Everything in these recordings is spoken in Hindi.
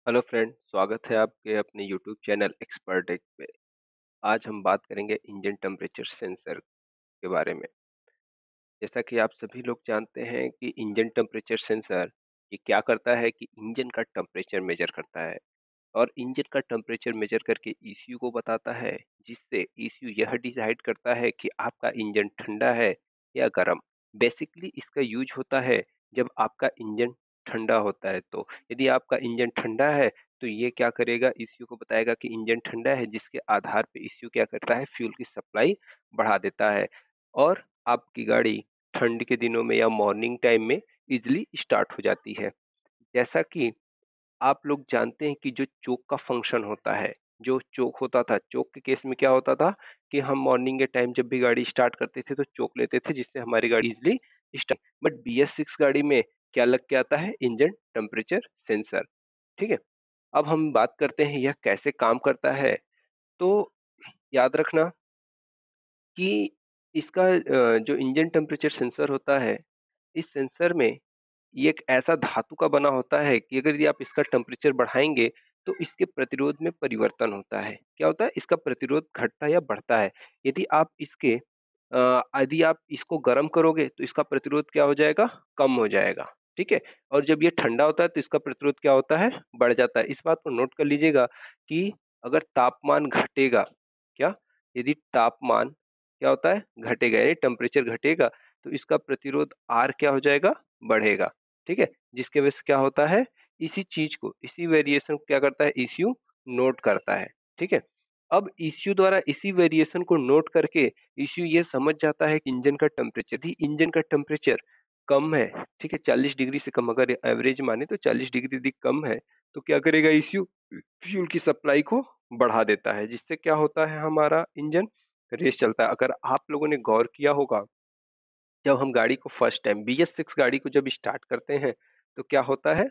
हेलो फ्रेंड, स्वागत है आपके अपने यूट्यूब चैनल एक्सपर्टेक पे। आज हम बात करेंगे इंजन टेम्परेचर सेंसर के बारे में। जैसा कि आप सभी लोग जानते हैं कि इंजन टेम्परेचर सेंसर ये क्या करता है कि इंजन का टेम्परेचर मेजर करता है और इंजन का टेम्परेचर मेजर करके ईसीयू को बताता है, जिससे ईसीयू यह डिसाइड करता है कि आपका इंजन ठंडा है या गर्म। बेसिकली इसका यूज होता है जब आपका इंजन ठंडा होता है। तो यदि आपका इंजन ठंडा है तो ये क्या करेगा, ईसीयू को बताएगा कि इंजन ठंडा है, जिसके आधार पे ईसीयू क्या करता है, फ्यूल की सप्लाई बढ़ा देता है और आपकी गाड़ी ठंड के दिनों में या मॉर्निंग टाइम में इजिली स्टार्ट हो जाती है। जैसा कि आप लोग जानते हैं कि जो चोक का फंक्शन होता है, जो चोक होता था, चोक के केस में क्या होता था कि हम मॉर्निंग के टाइम जब भी गाड़ी स्टार्ट करते थे तो चोक लेते थे, जिससे हमारी गाड़ी इजीली स्टार्ट। बट BS6 गाड़ी में क्या लग के आता है, इंजन टेम्परेचर सेंसर। ठीक है, अब हम बात करते हैं यह कैसे काम करता है। तो याद रखना कि इसका जो इंजन टेम्परेचर सेंसर होता है, इस सेंसर में ये एक ऐसा धातु का बना होता है कि अगर यदि आप इसका टेम्परेचर बढ़ाएँगे, तो इसके प्रतिरोध में परिवर्तन होता है। क्या होता है? इसका प्रतिरोध घटता या बढ़ता है। यदि आप यदि आप इसको गर्म करोगे, तो इसका प्रतिरोध क्या हो जाएगा? कम हो जाएगा। ठीक है? और जब ये ठंडा होता है, तो इसका प्रतिरोध क्या होता है? बढ़ जाता है। इस बात को नोट कर लीजिएगा कि अगर तापमान घटेगा, क्या? यदि तापमान क्या होता है? घटेगा, यानी टेम्परेचर घटेगा, तो इसका प्रतिरोध R क्या हो जाएगा? बढ़ेगा। ठीक है? जिसकी वजह से क्या होता है, इसी चीज़ को, इसी वेरिएशन को क्या करता है, ईसीयू नोट करता है। ठीक है? अब ईसीयू द्वारा इसी वेरिएशन को नोट करके ईसीयू ये समझ जाता है कि इंजन का टेम्परेचर, यदि इंजन का टेम्परेचर कम है, ठीक है, 40 डिग्री से कम, अगर एवरेज माने तो 40 डिग्री यदि कम है, तो क्या करेगा ईसीयू, फ्यूल की सप्लाई को बढ़ा देता है, जिससे क्या होता है, हमारा इंजन रेस चलता है। अगर आप लोगों ने गौर किया होगा, जब हम गाड़ी को फर्स्ट टाइम BS6 गाड़ी को जब स्टार्ट करते हैं, तो क्या होता है,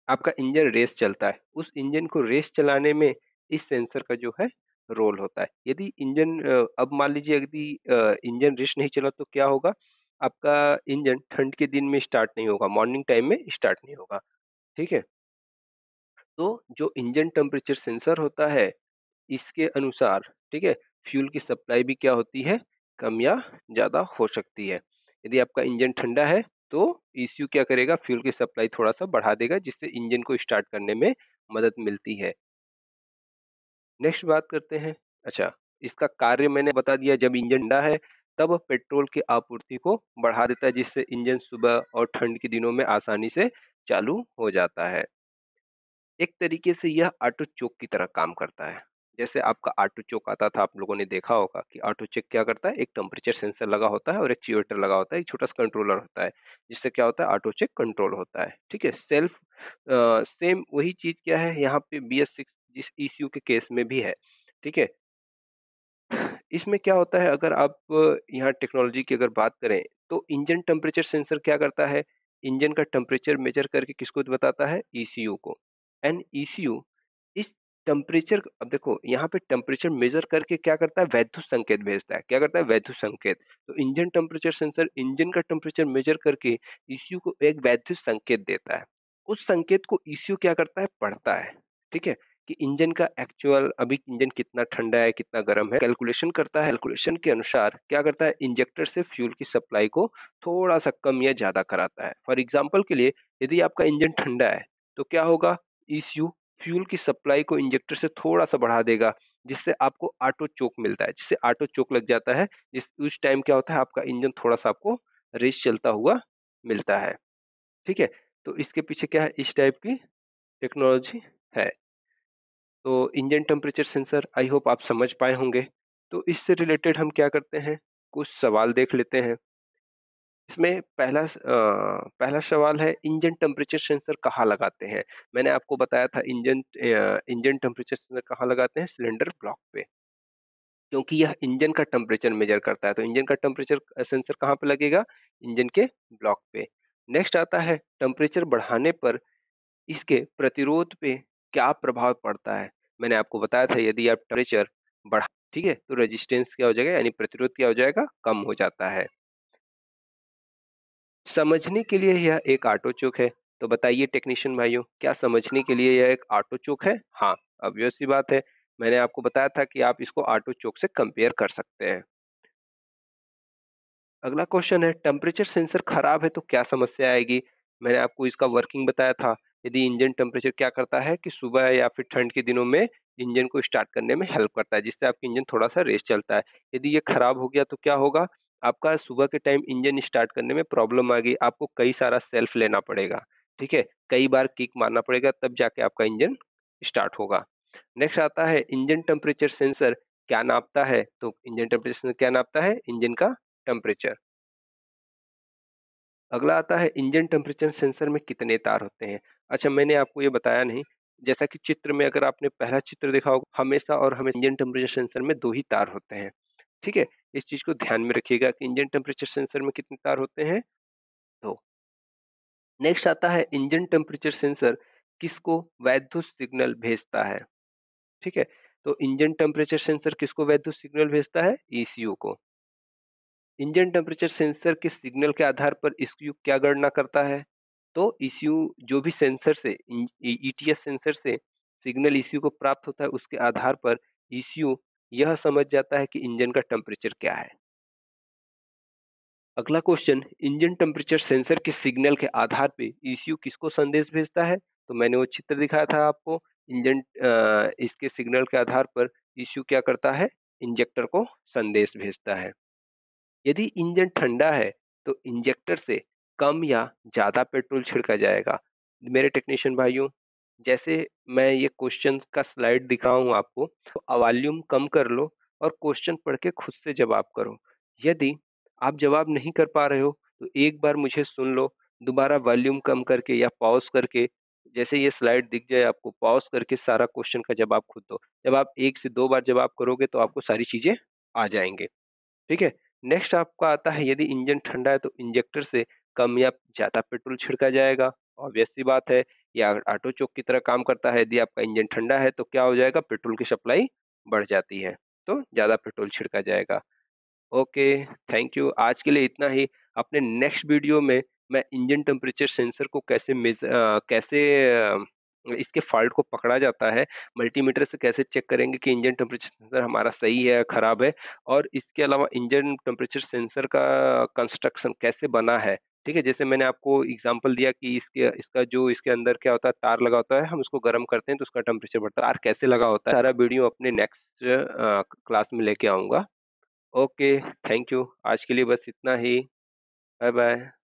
आपका इंजन रेस चलता है। उस इंजन को रेस चलाने में इस सेंसर का जो है रोल होता है। यदि अब मान लीजिए यदि इंजन रेस नहीं चला तो क्या होगा? आपका इंजन ठंड के दिन में स्टार्ट नहीं होगा, मॉर्निंग टाइम में स्टार्ट नहीं होगा। ठीक है? तो जो इंजन टेम्परेचर सेंसर होता है, इसके अनुसार, ठीक है, फ्यूल की सप्लाई भी क्या होती है, कम या ज़्यादा हो सकती है। यदि आपका इंजन ठंडा है, तो ईसीयू क्या करेगा, फ्यूल की सप्लाई थोड़ा-सा बढ़ा देगा, जिससे इंजन को स्टार्ट करने में मदद मिलती है। नेक्स्ट बात करते हैं, अच्छा, इसका कार्य मैंने बता दिया, जब इंजन ठंडा है, तब पेट्रोल की आपूर्ति को बढ़ा देता है, जिससे इंजन सुबह और ठंड के दिनों में आसानी से चालू हो जाता है। एक तरीके से यह ऑटो चोक की तरह काम करता है। जैसे आपका ऑटो चोक आता था, आप लोगों ने देखा होगा कि ऑटो चेक क्या करता है, एक टेम्परेचर सेंसर लगा होता है और एक एक्चुएटर लगा होता है, एक छोटा सा कंट्रोलर होता है, जिससे क्या होता है, ऑटो चेक कंट्रोल होता है। ठीक है, सेम वही चीज क्या है यहाँ पे BS6 जिस ईसीयू के केस में भी है। ठीक है, इसमें क्या होता है, अगर आप यहाँ टेक्नोलॉजी की अगर बात करें, तो इंजन टेम्परेचर सेंसर क्या करता है, इंजन का टेम्परेचर मेजर करके किसको बताता है, ईसीयू को। एंड ईसीयू इस टेम्परेचर, अब देखो यहाँ पे टेम्परेचर मेजर करके क्या करता है, वैद्युत संकेत भेजता है। क्या करता है, वैद्युत संकेत। तो इंजन टेम्परेचर सेंसर इंजन का टेम्परेचर मेजर करके ईसीयू को एक वैद्युत संकेत देता है। उस संकेत को ईसीयू क्या करता है, पढ़ता है। ठीक है, कि इंजन का एक्चुअल अभी इंजन कितना ठंडा है, कितना गर्म है, कैलकुलेशन करता है। कैलकुलेशन के अनुसार क्या करता है, इंजेक्टर से फ्यूल की सप्लाई को थोड़ा सा कम या ज्यादा कराता है। फॉर एग्जाम्पल के लिए, यदि आपका इंजन ठंडा है, तो क्या होगा, ईसीयू फ्यूल की सप्लाई को इंजेक्टर से थोड़ा सा बढ़ा देगा, जिससे आपको ऑटो चोक मिलता है, जिससे ऑटो चोक लग जाता है। जिस उस टाइम क्या होता है, आपका इंजन थोड़ा सा आपको रेस चलता हुआ मिलता है। ठीक है, तो इसके पीछे क्या है, इस टाइप की टेक्नोलॉजी है। तो engine temperature sensor I hope आप समझ पाए होंगे। तो इससे रिलेटेड हम क्या करते हैं, कुछ सवाल देख लेते हैं। इसमें पहला सवाल है, इंजन टेम्परेचर सेंसर कहाँ लगाते हैं? मैंने आपको बताया था इंजन टेम्परेचर सेंसर कहाँ लगाते हैं, सिलेंडर ब्लॉक पे, क्योंकि यह इंजन का टेम्परेचर मेजर करता है। तो इंजन का टेम्परेचर सेंसर कहाँ पे लगेगा, इंजन के ब्लॉक पे। नेक्स्ट आता है, टेम्परेचर बढ़ाने पर इसके प्रतिरोध पे क्या प्रभाव पड़ता है? मैंने आपको बताया था, यदि आप टेम्परेचर बढ़ा, ठीक है, तो रेजिस्टेंस क्या हो जाएगा, यानी प्रतिरोध क्या हो जाएगा, कम हो जाता है। समझने के लिए यह एक ऑटो चूक है। तो बताइए टेक्नीशियन भाइयों, क्या समझने के लिए यह एक ऑटो चोक है? हाँ, ऑब्वियस सी बात है। मैंने आपको बताया था कि आप इसको ऑटो चोक से कंपेयर कर सकते हैं। अगला क्वेश्चन है, टेम्परेचर सेंसर खराब है तो क्या समस्या आएगी? मैंने आपको इसका वर्किंग बताया था। यदि इंजन टेम्परेचर क्या करता है कि सुबह या फिर ठंड के दिनों में इंजन को स्टार्ट करने में हेल्प करता है, जिससे आपका इंजन थोड़ा-सा रेस चलता है। यदि ये खराब हो गया तो क्या होगा? आपका सुबह के टाइम इंजन स्टार्ट करने में प्रॉब्लम आ गई, आपको कई सारा सेल्फ लेना पड़ेगा, ठीक है? कई बार किक मारना पड़ेगा तब जाके आपका इंजन स्टार्ट होगा। नेक्स्ट आता है इंजन टेम्परेचर सेंसर क्या नापता है? तो इंजन टेम्परेचर सेंसर क्या नापता है? इंजन का टेम्परेचर। अगला आता है इंजन टेम्परेचर सेंसर में कितने तार होते हैं? अच्छा मैंने आपको ये बताया नहीं, जैसा कि चित्र में अगर आपने पहला चित्र देखा होगा हमेशा और हमें इंजन टेम्परेचर सेंसर में 2 ही तार होते हैं, ठीक है? इस चीज़ को ध्यान में रखिएगा कि इंजन टेम्परेचर सेंसर में कितने तार होते हैं? 2। नेक्स्ट आता है इंजन टेम्परेचर सेंसर किसको वैद्युत सिग्नल भेजता है? ठीक है? तो इंजन टेम्परेचर सेंसर किसको वैद्युत सिग्नल भेजता है? ईसीयू को। इंजन टेम्परेचर सेंसर के सिग्नल के आधार पर ईसीयू क्या गणना करता है? तो ईसीयू जो भी सेंसर से ईटीएस सेंसर से सिग्नल ईसीयू को प्राप्त होता है उसके आधार पर ईसीयू यह समझ जाता है कि इंजन का टेम्परेचर क्या है। अगला क्वेश्चन इंजन टेम्परेचर सेंसर के सिग्नल के आधार पे ईसीयू किसको संदेश भेजता है? तो मैंने वो चित्र दिखाया था आपको। इसके सिग्नल के आधार पर ईसीयू क्या करता है? इंजेक्टर को संदेश भेजता है। यदि इंजन ठंडा है तो इंजेक्टर से कम या ज़्यादा पेट्रोल छिड़का जाएगा। मेरे टेक्नीशियन भाइयों, जैसे मैं ये क्वेश्चन का स्लाइड दिखाऊँ आपको, तो वॉल्यूम कम कर लो और क्वेश्चन पढ़ के खुद से जवाब करो। यदि आप जवाब नहीं कर पा रहे हो, तो एक बार मुझे सुन लो, दोबारा वॉल्यूम कम करके या पॉज़ करके, जैसे ये स्लाइड दिख जाए आपको, पॉज़ करके सारा क्वेश्चन का जवाब खुद दो। जब आप 1 से 2 बार जवाब करोगे तो आपको सारी चीज़ें आ जाएँगे। ठीक है? नेक्स्ट आपका आता है यदि इंजन ठंडा है तो इंजेक्टर से कम या ज़्यादा पेट्रोल छिड़का जाएगा, ऑब्वियस सी बात है। या ऑटो चोक की तरह काम करता है, यदि आपका इंजन ठंडा है तो क्या हो जाएगा पेट्रोल की सप्लाई बढ़ जाती है, तो ज़्यादा पेट्रोल छिड़का जाएगा। Okay, thank you. आज के लिए इतना ही। अपने नेक्स्ट वीडियो में मैं इंजन टेम्परेचर सेंसर को कैसे इसके फ़ॉल्ट को पकड़ा जाता है, मल्टीमीटर से कैसे चेक करेंगे कि इंजन टेम्परेचर सेंसर हमारा सही है या खराब है, और इसके अलावा इंजन टेम्परेचर सेंसर का कंस्ट्रक्शन कैसे बना है, ठीक है? जैसे मैंने आपको एग्ज़ाम्पल दिया कि इसका जो इसके अंदर क्या होता है, तार लगा होता है, हम उसको गर्म करते हैं तो उसका टेम्परेचर बढ़ता है। तार कैसे लगा होता है, सारा वीडियो अपने नेक्स्ट क्लास में लेके आऊँगा। Okay, thank you. आज के लिए बस इतना ही। Bye bye.